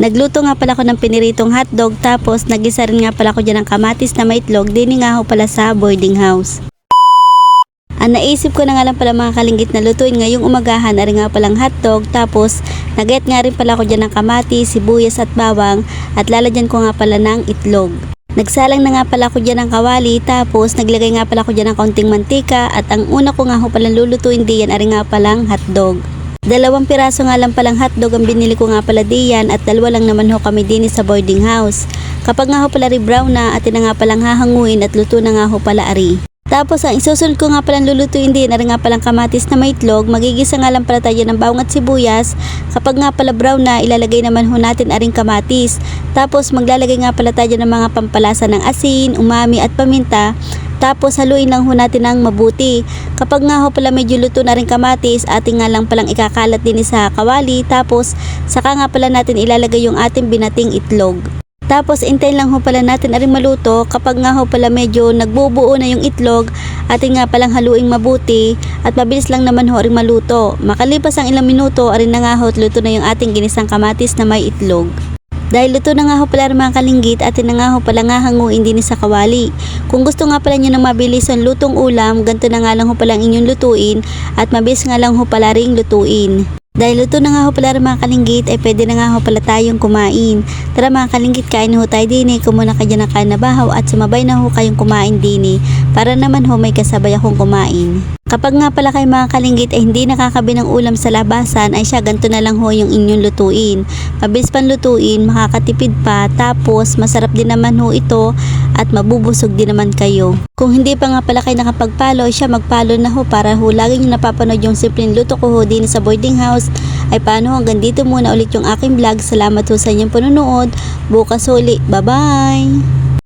Nagluto nga pala ako ng piniritong hotdog, tapos nagisa rin nga pala ako dyan ng kamatis na may itlog, din nga ako pala sa boarding house. Ang naisip ko na nga lang pala mga kalinggit na lutuin ngayong umagahan na rin nga palang hotdog, tapos nagayat nga rin pala ako dyan ng kamatis, sibuyas at bawang at lalagyan ko nga pala ng itlog. Nagsalang na nga pala ako dyan ng kawali, tapos naglagay nga pala ako dyan ng kaunting mantika at ang una ko nga ho palang lulutuin diyan ari nga palang hotdog. 2 piraso nga lang palang hotdog ang binili ko nga pala diyan at 2 lang naman ho kami din sa boarding house. Kapag nga ho pala brown na atin na nga palang hahanguin at luto na nga ho pala ari. Tapos ang isusunod ko nga palang lulutuin din ari nga palang kamatis na may itlog, magigisa nga lang pala tayo ng bawang at sibuyas. Kapag nga pala brown na, ilalagay naman ho natin aring kamatis. Tapos maglalagay nga pala tayo ng mga pampalasa ng asin, umami at paminta. Tapos haluin lang ho natin ng mabuti. Kapag nga ho pala medyo luto na rin kamatis, ating nga lang palang ikakalat din sa kawali. Tapos saka nga pala natin ilalagay yung ating binating itlog. Tapos intayin lang ho pala natin aring maluto. Kapag nga ho pala medyo nagbubuo na yung itlog, ating nga palang haluing mabuti at mabilis lang naman ho aring maluto. Makalipas ang ilang minuto, aring na nga ho luto na yung ating ginisang kamatis na may itlog. Dahil luto na nga ho pala mga kalinggit, atin na nga ho pala nga hanguin din sa kawali. Kung gusto nga pala nyo ng mabilis ang lutong ulam, ganito na nga lang ho pala ang inyong lutuin at mabilis nga lang ho pala ring lutuin. Dahil luto na nga ho pala mga kalinggit, ay pwede na nga ho pala tayong kumain. Tara mga kalinggit, kain ho tayo din Kumuna ka dyan ng kain na bahaw at sumabay na ho kayong kumain din para naman ho may kasabay akong kumain. Kapag nga pala kayo mga kalinggit ay hindi nakakabi ng ulam sa labasan, ay siya ganito na lang ho yung inyong lutuin. Mabilis pan lutuin, makakatipid pa, tapos masarap din naman ho ito at mabubusog din naman kayo. Kung hindi pa nga pala kayo nakapag-follow, siya mag-follow na ho para ho lagi nyo napapanood yung simpleng luto ko ho din sa boarding house. Ay paano hanggang dito muna ulit yung aking vlog. Salamat ho sa inyong panonood. Bukas uli. Bye bye!